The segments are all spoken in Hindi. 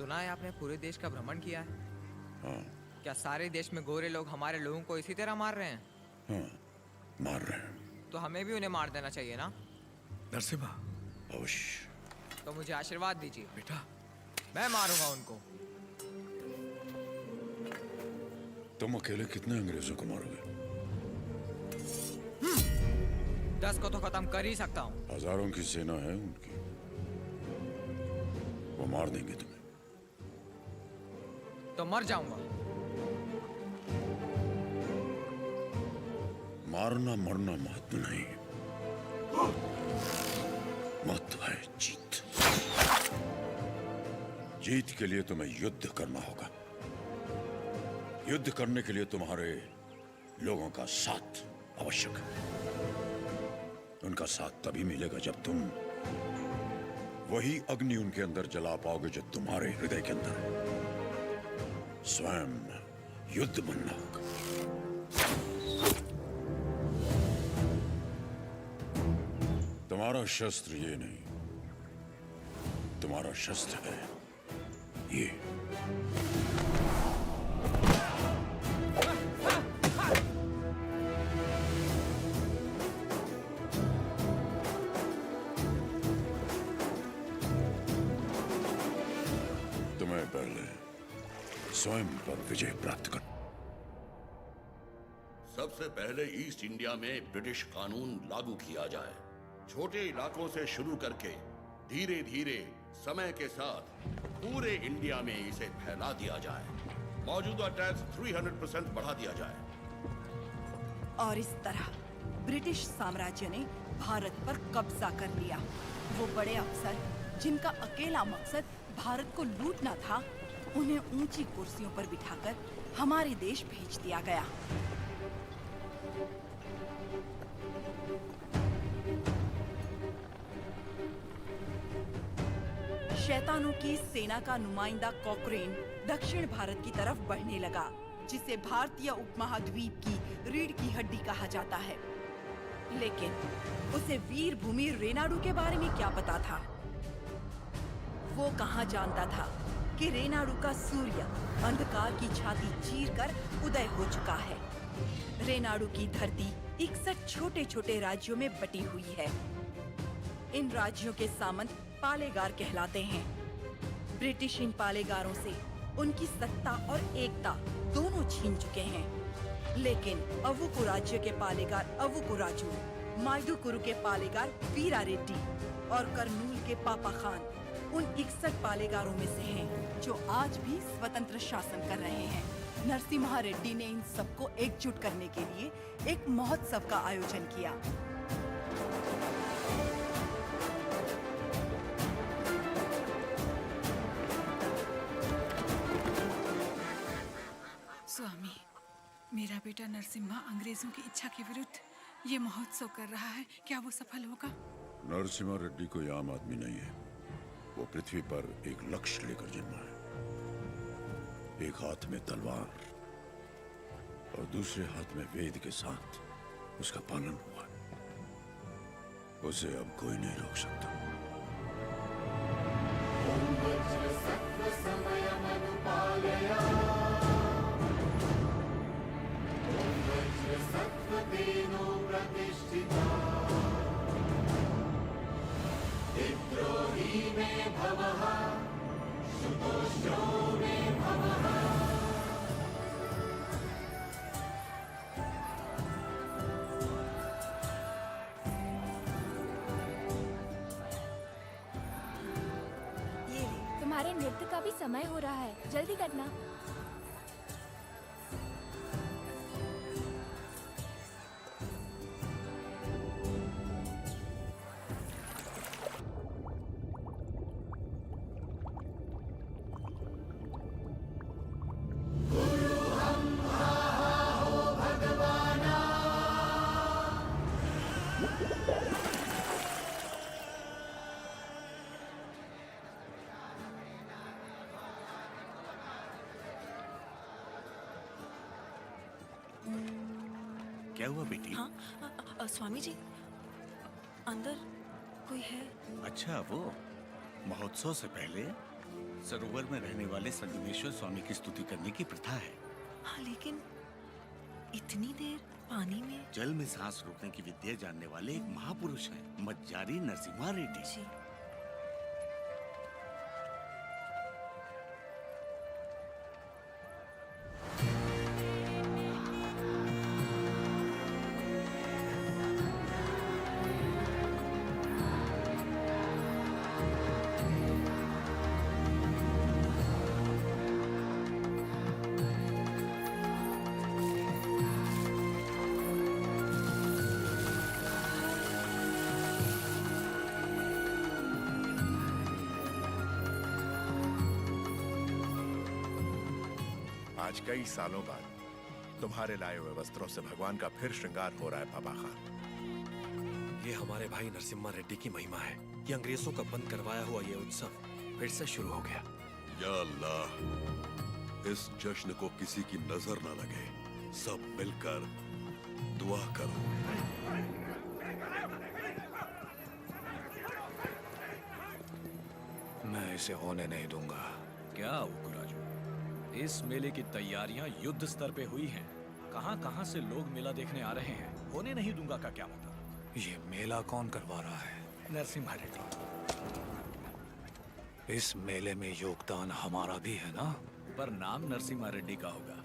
सुना है आपने पूरे देश का भ्रमण किया है। हाँ। क्या सारे देश में गोरे लोग हमारे लोगों को इसी तरह मार रहे हैं? हाँ, मार रहे हैं। तो हमें भी उन्हें मार देना चाहिए ना? नरसिम्हा, अवश्य। तो मुझे आशीर्वाद दीजिए, बेटा। मैं मारूंगा उनको। तुम अकेले कितने अंग्रेजों को मारोगे? 10 को तो खत्म कर ही सकता हूँ। हजारों की सेना है उनकी, वो मार देंगे तुम्हें। तो मर जाऊंगा। मारना मरना महत्व नहीं, महत्व है जीत। जीत के लिए तुम्हें युद्ध करना होगा। युद्ध करने के लिए तुम्हारे लोगों का साथ आवश्यक है। उनका साथ तभी मिलेगा जब तुम वही अग्नि उनके अंदर जला पाओगे जो तुम्हारे हृदय के अंदर है। स्वयं युद्ध बनना होगा। तुम्हारा शस्त्र ये नहीं, तुम्हारा शस्त्र है ये। तुम्हें पहले स्वयं पर विजय प्राप्त कर। सबसे पहले ईस्ट इंडिया में ब्रिटिश कानून लागू किया जाए। छोटे इलाकों से शुरू करके धीरे धीरे समय के साथ पूरे इंडिया में इसे फैला दिया जाए। मौजूदा टैक्स 300% बढ़ा दिया जाए। और इस तरह ब्रिटिश साम्राज्य ने भारत पर कब्जा कर लिया। वो बड़े अफसर जिनका अकेला मकसद भारत को लूटना था, उन्हें ऊंची कुर्सियों पर बिठाकर हमारे देश भेज दिया गया। शैतानों की सेना का नुमाइंदा कॉकरेन दक्षिण भारत की तरफ बढ़ने लगा, जिसे भारतीय उपमहाद्वीप की रीढ़ की हड्डी कहा जाता है। लेकिन उसे वीर भूमि रेनाडू के बारे में क्या पता था? वो कहाँ जानता था कि रेनाडू का सूर्य अंधकार की छाती चीरकर उदय हो चुका है। रेनाडू की धरती 61 छोटे छोटे राज्यों में बटी हुई है। इन राज्यों के सामंत पालेगार कहलाते हैं। ब्रिटिश इन पालेगारों से उनकी सत्ता और एकता दोनों छीन चुके हैं। लेकिन अवुकु राज्य के पालेगार अवुकु राजू, माइदुकुरु के पालेगार वीरा रेड्डी और कर्नूल के पापा खान उन 61 पालेगारों में से हैं, जो आज भी स्वतंत्र शासन कर रहे हैं। नरसिम्हा रेड्डी ने इन सबको एकजुट करने के लिए एक महोत्सव का आयोजन किया। स्वामी, मेरा बेटा नरसिम्हा अंग्रेजों की इच्छा के विरुद्ध ये महोत्सव कर रहा है। क्या वो सफल होगा? नरसिम्हा रेड्डी कोई आम आदमी नहीं है। वो पृथ्वी पर एक लक्ष्य लेकर जन्मा है। एक हाथ में तलवार और दूसरे हाथ में वेद के साथ उसका पालन हुआ है। उसे अब कोई नहीं रोक सकता। तुम्हारे नृत्य का भी समय हो रहा है, जल्दी करना। क्या हुआ बेटी? हाँ, स्वामी जी, अंदर कोई है? अच्छा, वो महोत्सव से पहले सरोवर में रहने वाले संगमेश्वर स्वामी की स्तुति करने की प्रथा है। हाँ, लेकिन इतनी देर पानी में। जल में सांस रोकने की विद्या जानने वाले एक महापुरुष हैं, मज्जारी नरसिम्हा रेड्डी। जी। आज कई सालों बाद तुम्हारे लाए हुए वस्त्रों से भगवान का फिर श्रृंगार हो रहा है बाबा खान। ये हमारे भाई नरसिम्हा रेड्डी की महिमा है कि अंग्रेजों का बंद करवाया हुआ ये उत्सव फिर से शुरू हो गया। या अल्लाह, इस जश्न को किसी की नजर न लगे। सब मिलकर दुआ करो। मैं इसे होने नहीं दूंगा। क्या उकुराजू, इस मेले की तैयारियां युद्ध स्तर पे हुई हैं। कहां-कहां से लोग मेला देखने आ रहे हैं। होने नहीं दूंगा का क्या मतलब? ये मेला कौन करवा रहा है? नरसिम्हा रेड्डी। इस मेले में योगदान हमारा भी है ना? पर नाम नरसिम्हा रेड्डी का होगा।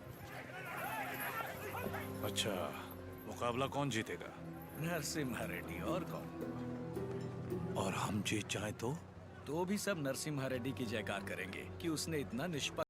अच्छा, मुकाबला कौन जीतेगा? नरसिम्हा रेड्डी, और कौन? और हम जीत जाए तो भी सब नरसिम्हा रेड्डी की जयकार करेंगे कि उसने इतना निष्पक्ष